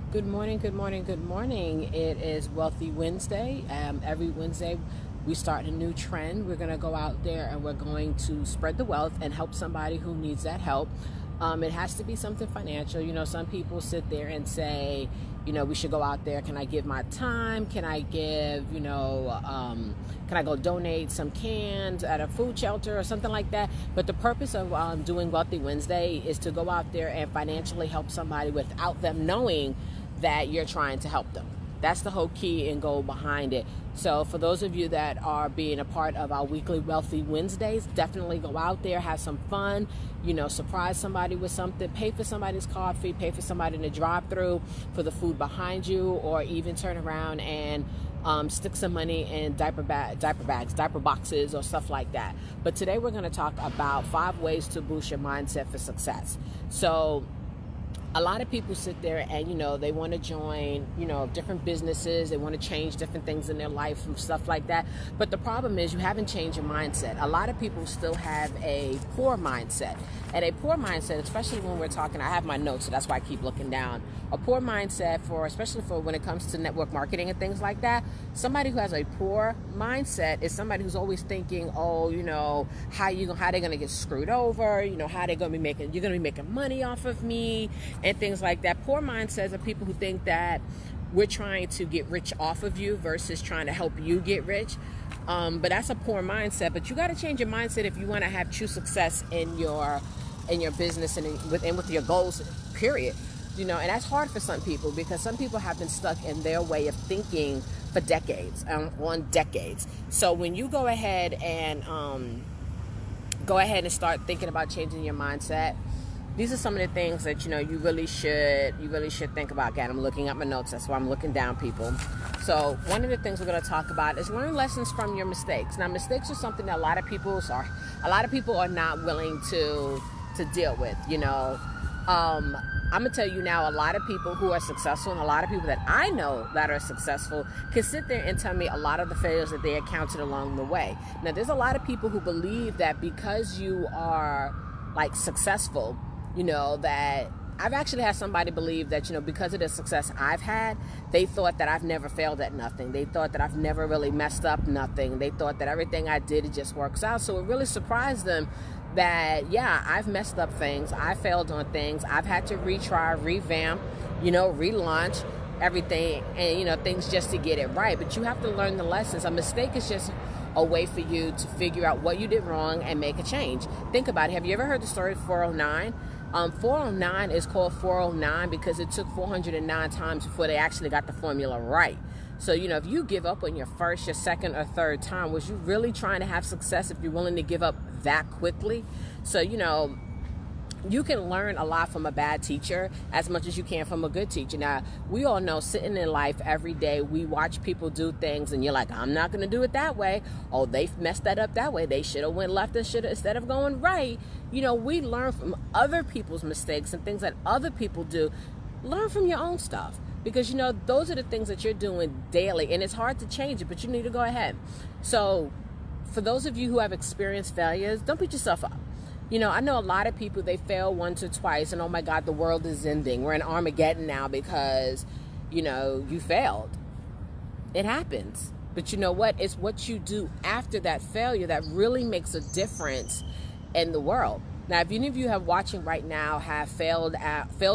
Good morning, good morning, good morning. It is Wealthy Wednesday. Every Wednesday, we start a new trend. We're going to go out there and we're going to spread the wealth and help somebody who needs that help. It has to be something financial. Some people sit there and say, we should go out there. Can I give my time? Can I give, can I go donate some cans at a food shelter or something like that? But the purpose of doing Wealthy Wednesday is to go out there and financially help somebody without them knowing that you're trying to help them. That's the whole key and goal behind it. So for those of you that are being a part of our weekly Wealthy Wednesdays, definitely go out there, have some fun, surprise somebody with something, pay for somebody's coffee, pay for somebody in the drive-through for the food behind you, or even turn around and stick some money in diaper bags, diaper boxes, or stuff like that. But today we're going to talk about 5 ways to boost your mindset for success. So a lot of people sit there and, they want to join, different businesses. They want to change different things in their life and stuff like that. But the problem is you haven't changed your mindset. A lot of people still have a poor mindset. And a poor mindset, especially when we're talking, I have my notes, so that's why I keep looking down. A poor mindset especially for when it comes to network marketing and things like that. Somebody who has a poor mindset is somebody who's always thinking, how they're going to get screwed over, how they're going to be making, you're going to be making money off of me and things like that. Poor mindsets are people who think that we're trying to get rich off of you versus trying to help you get rich. But that's a poor mindset. But you got to change your mindset if you want to have true success in your business and with your goals, period. And that's hard for some people because some people have been stuck in their way of thinking for decades, on decades. So when you go ahead and start thinking about changing your mindset, these are some of the things that, you really should think about. Again, I'm looking at my notes. That's why I'm looking down, people. So one of the things we're going to talk about is learn lessons from your mistakes. Now, mistakes are something that a lot of people are not willing to deal with, I'm going to tell you now, a lot of people who are successful and a lot of people that I know that are successful can sit there and tell me a lot of the failures that they encountered along the way. Now, there's a lot of people who believe that because you are successful, that I've actually had somebody believe that, because of the success I've had, they thought that I've never failed at nothing. They thought that I've never really messed up nothing. They thought that everything I did, it just works out. So it really surprised them that, yeah, I've messed up things. I failed on things. I've had to retry, revamp, relaunch everything and, things just to get it right. But you have to learn the lessons. A mistake is just a way for you to figure out what you did wrong and make a change. Think about it. Have you ever heard the story of 409? 409 is called 409 because it took 409 times before they actually got the formula right. So, if you give up on your first, your second, or third time, was you really trying to have success if you're willing to give up that quickly? So, you can learn a lot from a bad teacher as much as you can from a good teacher. Now, we all know sitting in life every day, we watch people do things and you're like, I'm not going to do it that way. Oh, they messed that up that way. They should have went left instead of going right. We learn from other people's mistakes and things that other people do. Learn from your own stuff because, those are the things that you're doing daily and it's hard to change it, but you need to go ahead. So for those of you who have experienced failures, don't beat yourself up. I know a lot of people, they fail once or twice and, oh my God, the world is ending. We're in Armageddon now because, you failed. It happens. But you know what? It's what you do after that failure that really makes a difference in the world. Now, if any of you have watching right now have failed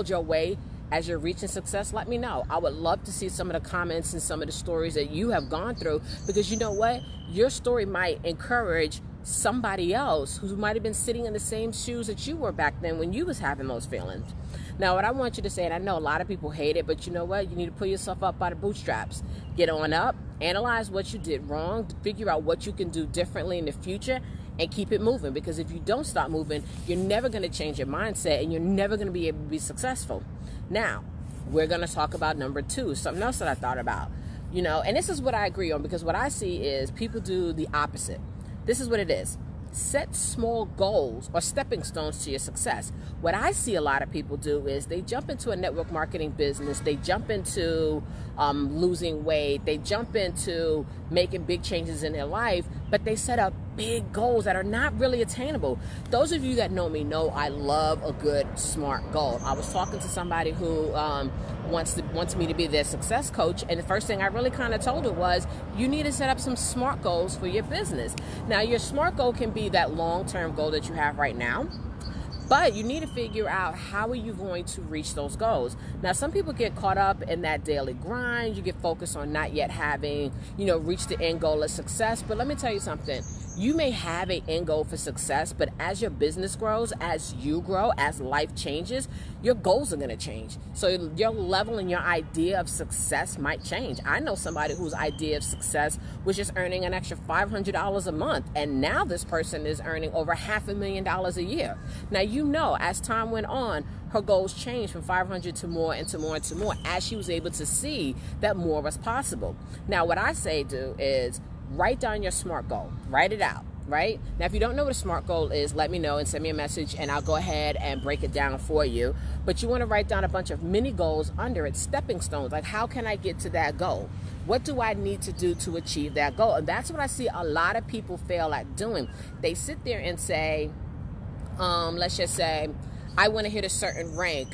your way as you're reaching success, let me know. I would love to see some of the comments and some of the stories that you have gone through because you know what? Your story might encourage somebody else who might have been sitting in the same shoes that you were back then when you was having those feelings. Now, what I want you to say, and I know a lot of people hate it, but you know what? You need to pull yourself up by the bootstraps. Get on up, analyze what you did wrong, figure out what you can do differently in the future, and keep it moving. Because if you don't stop moving, you're never going to change your mindset and you're never going to be able to be successful. Now, we're going to talk about number 2, something else that I thought about. And this is what I agree on because what I see is people do the opposite. This is what it is. Set small goals or stepping stones to your success. What I see a lot of people do is they jump into a network marketing business. They jump into losing weight. They jump into making big changes in their life, but they set up big goals that are not really attainable. Those of you that know me know I love a good, smart goal. I was talking to somebody who wants me to be their success coach, and the first thing I really kind of told her was, you need to set up some SMART goals for your business. Now, your SMART goal can be that long-term goal that you have right now, but you need to figure out, how are you going to reach those goals? Now, some people get caught up in that daily grind. You get focused on not yet having, reached the end goal of success. But let me tell you something. You may have an end goal for success, but as your business grows, as you grow, as life changes, your goals are going to change. So your level and your idea of success might change. I know somebody whose idea of success was just earning an extra $500 a month, and now this person is earning over $500,000 a year. Now, as time went on, her goals changed from 500 to more and to more and to more, as she was able to see that more was possible. Now, what I say do is write down your SMART goal. Write it out, right? Now, if you don't know what a SMART goal is, let me know and send me a message, and I'll go ahead and break it down for you. But you want to write down a bunch of mini goals under it, stepping stones. Like, how can I get to that goal? What do I need to do to achieve that goal? And that's what I see a lot of people fail at doing. They sit there and say, let's just say, I want to hit a certain rank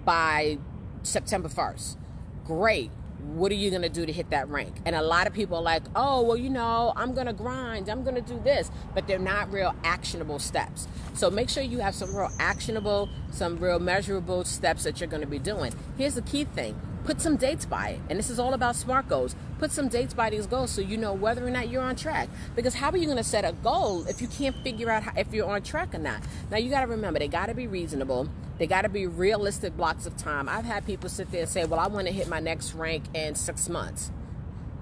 by September 1st. Great. What are you going to do to hit that rank? And a lot of people are like, oh, well, I'm going to grind. I'm going to do this. But they're not real actionable steps. So make sure you have some real actionable, some real measurable steps that you're going to be doing. Here's the key thing. Put some dates by it. And this is all about SMART goals. Put some dates by these goals so you know whether or not you're on track. Because how are you going to set a goal if you can't figure out if you're on track or not? Now, you got to remember, they got to be reasonable. They got to be realistic blocks of time. I've had people sit there and say, well, I want to hit my next rank in 6 months.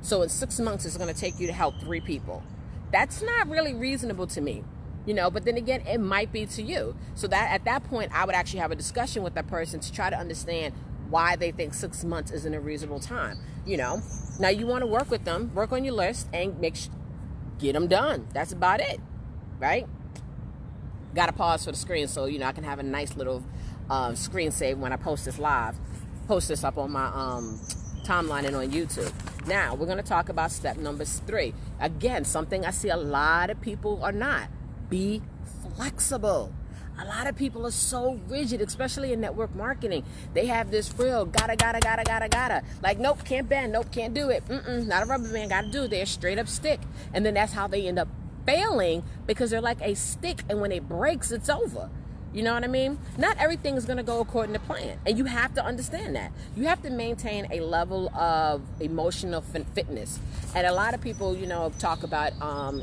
So in 6 months, it's going to take you to help 3 people. That's not really reasonable to me. But then again, it might be to you. So that at that point, I would actually have a discussion with that person to try to understand why they think 6 months isn't a reasonable time. Now you want to work with them, work on your list, and get them done. That's about it, right? Got to pause for the screen so I can have a nice little screen save when I post this up on my timeline and on YouTube. Now we're going to talk about step number 3. Again, something I see a lot of people are not. Be flexible. A lot of people are so rigid, especially in network marketing. They have this real gotta. Like, nope, can't bend. Nope, can't do it. Not a rubber band. Gotta do it. They're straight up stick. And then that's how they end up failing, because they're like a stick, and when it breaks, it's over. You know what I mean? Not everything is going to go according to plan, and you have to understand that. You have to maintain a level of emotional fitness, and a lot of people, talk about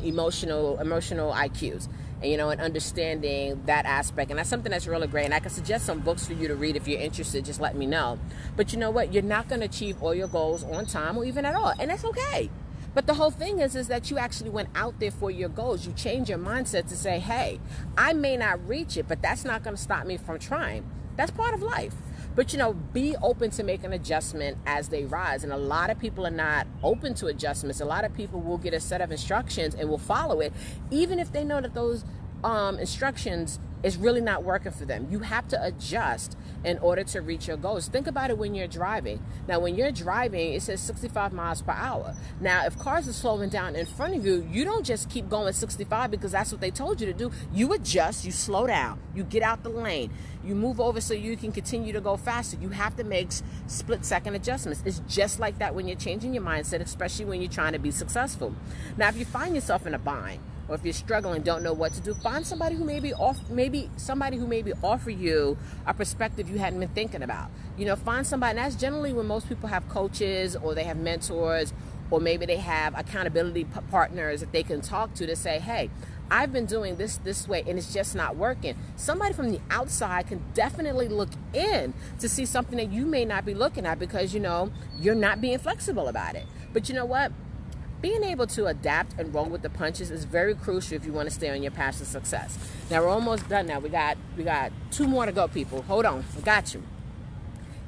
emotional IQs, and and understanding that aspect, and that's something that's really great. And I can suggest some books for you to read if you're interested. Just let me know. But you know what? You're not going to achieve all your goals on time or even at all, and that's okay. But the whole thing is that you actually went out there for your goals. You change your mindset to say, hey, I may not reach it, but that's not going to stop me from trying. That's part of life. But, be open to make an adjustment as they rise. And a lot of people are not open to adjustments. A lot of people will get a set of instructions and will follow it, even if they know that those instructions is really not working for them. You have to adjust in order to reach your goals. Think about it when you're driving. Now, when you're driving, it says 65 miles per hour. Now, if cars are slowing down in front of you, you don't just keep going 65 because that's what they told you to do. You adjust, you slow down, you get out the lane, you move over so you can continue to go faster. You have to make split-second adjustments. It's just like that when you're changing your mindset, especially when you're trying to be successful. Now, if you find yourself in a bind, or if you're struggling, don't know what to do, find somebody who maybe offer you a perspective you hadn't been thinking about. Find somebody, and that's generally when most people have coaches, or they have mentors, or maybe they have accountability partners that they can talk to say, hey, I've been doing this way and it's just not working. Somebody from the outside can definitely look in to see something that you may not be looking at because, you're not being flexible about it. But you know what? Being able to adapt and roll with the punches is very crucial if you want to stay on your path to success. Now, we're almost done now. We got 2 more to go, people. Hold on. I got you.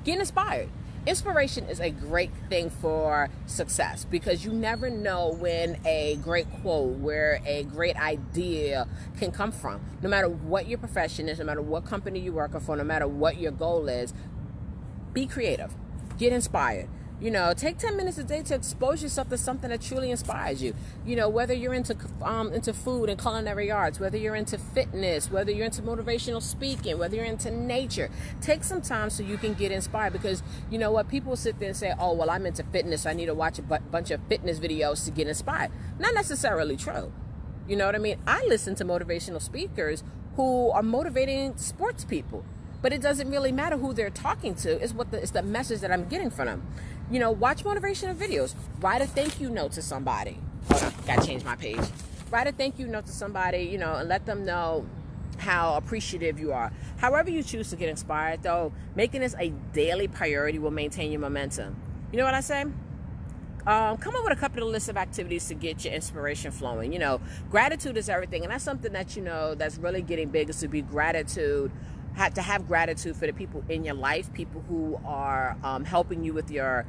Get inspired. Inspiration is a great thing for success because you never know when a great quote, where a great idea can come from. No matter what your profession is, no matter what company you're working for, no matter what your goal is, be creative. Get inspired. Take 10 minutes a day to expose yourself to something that truly inspires you. Whether you're into food and culinary arts, whether you're into fitness, whether you're into motivational speaking, whether you're into nature. Take some time so you can get inspired, because you know what? People sit there and say, oh, well, I'm into fitness, so I need to watch a bunch of fitness videos to get inspired. Not necessarily true. You know what I mean? I listen to motivational speakers who are motivating sports people. But it doesn't really matter who they're talking to. It's the message that I'm getting from them. Watch motivational videos. Write a thank you note to somebody. Hold on, gotta change my page. Write a thank you note to somebody, and let them know how appreciative you are. However you choose to get inspired, though, making this a daily priority will maintain your momentum. You know what I say? Come up with a couple of lists of activities to get your inspiration flowing. Gratitude is everything, and that's something that that's really getting big, is to be to have gratitude for the people in your life, people who are helping you with your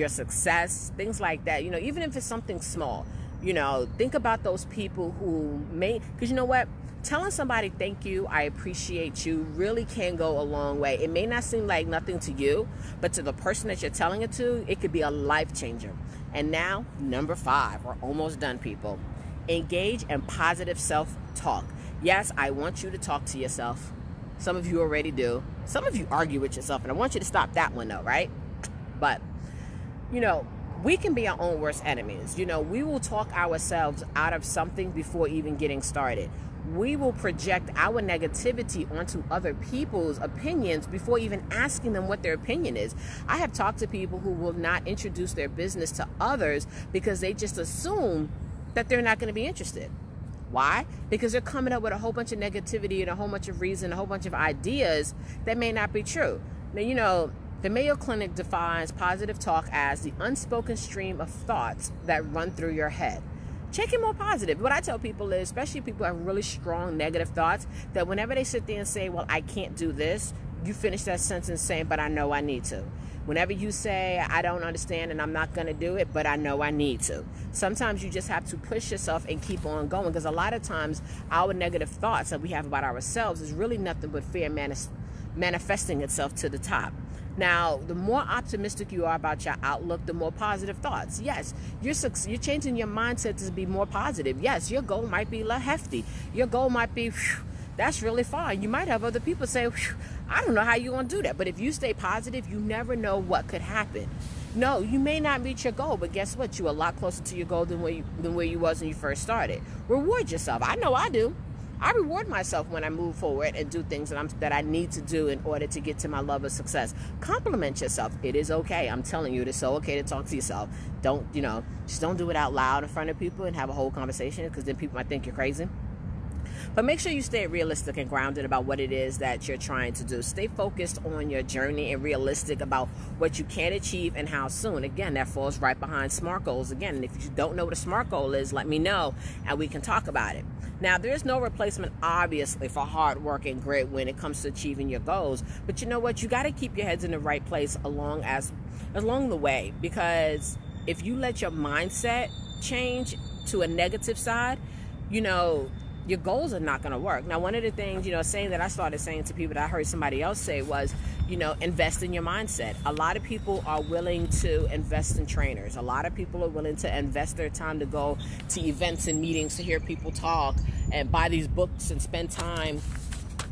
success, things like that. Even if it's something small, think about those people who because you know what? Telling somebody thank you, I appreciate you, really can go a long way. It may not seem like nothing to you, but to the person that you're telling it to, it could be a life changer. And now, number 5, we're almost done, people. Engage in positive self-talk. Yes, I want you to talk to yourself. Some of you already do. Some of you argue with yourself, and I want you to stop that one though, right? But, we can be our own worst enemies. We will talk ourselves out of something before even getting started. We will project our negativity onto other people's opinions before even asking them what their opinion is. I have talked to people who will not introduce their business to others because they just assume that they're not going to be interested. Why? Because they're coming up with a whole bunch of negativity and a whole bunch of reason, a whole bunch of ideas that may not be true. Now, the Mayo Clinic defines positive talk as the unspoken stream of thoughts that run through your head. Check it more positive. What I tell people is, especially people who have really strong negative thoughts, that whenever they sit there and say, well, I can't do this, you finish that sentence saying, but I know I need to. Whenever you say, I don't understand and I'm not going to do it, but I know I need to. Sometimes you just have to push yourself and keep on going, because a lot of times our negative thoughts that we have about ourselves is really nothing but fear manifesting itself to the top. Now, the more optimistic you are about your outlook, the more positive thoughts. Yes, you're changing your mindset to be more positive. Yes, your goal might be hefty. Your goal might be, that's really fine. You might have other people say, I don't know how you're going to do that. But if you stay positive, you never know what could happen. No, you may not meet your goal, but guess what? You're a lot closer to your goal than where you was when you first started. Reward yourself. I know I do. I reward myself when I move forward and do things that I need to do in order to get to my level of success. Compliment yourself. It is okay. I'm telling you, it is so okay to talk to yourself. Just don't do it out loud in front of people and have a whole conversation, because then people might think you're crazy. But make sure you stay realistic and grounded about what it is that you're trying to do. Stay focused on your journey and realistic about what you can achieve and how soon. Again, that falls right behind SMART goals. Again, and if you don't know what a SMART goal is, let me know and we can talk about it. Now, there's no replacement, obviously, for hard work and grit when it comes to achieving your goals. But you know what? You got to keep your heads in the right place along the way, because if you let your mindset change to a negative side, your goals are not going to work. Now, one of the things, saying that I started saying to people that I heard somebody else say was, invest in your mindset. A lot of people are willing to invest in trainers. A lot of people are willing to invest their time to go to events and meetings to hear people talk and buy these books and spend time.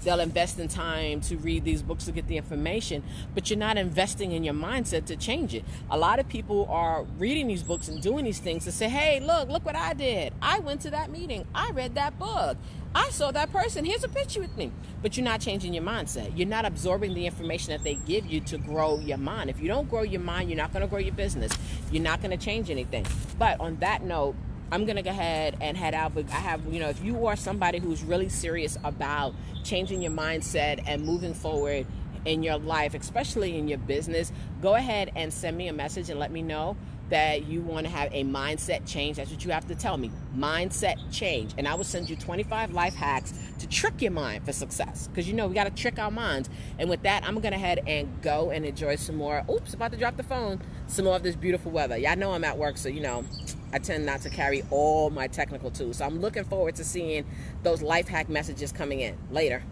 They'll invest in time to read these books to get the information, but you're not investing in your mindset to change it. A lot of people are reading these books and doing these things to say, hey, look what I did. I went to that meeting. I read that book. I saw that person. Here's a picture with me. But you're not changing your mindset. You're not absorbing the information that they give you to grow your mind. If you don't grow your mind, you're not going to grow your business. You're not going to change anything. But on that note, I'm going to go ahead and head out. But I have, if you are somebody who's really serious about changing your mindset and moving forward in your life, especially in your business, go ahead and send me a message and let me know that you want to have a mindset change. That's what you have to tell me. Mindset change. And I will send you 25 life hacks to trick your mind for success. Because we got to trick our minds. And with that, I'm going to head and go and enjoy some more. Oops, about to drop the phone. Some more of this beautiful weather. Y'all know I'm at work, so I tend not to carry all my technical tools. So I'm looking forward to seeing those life hack messages coming in. Later.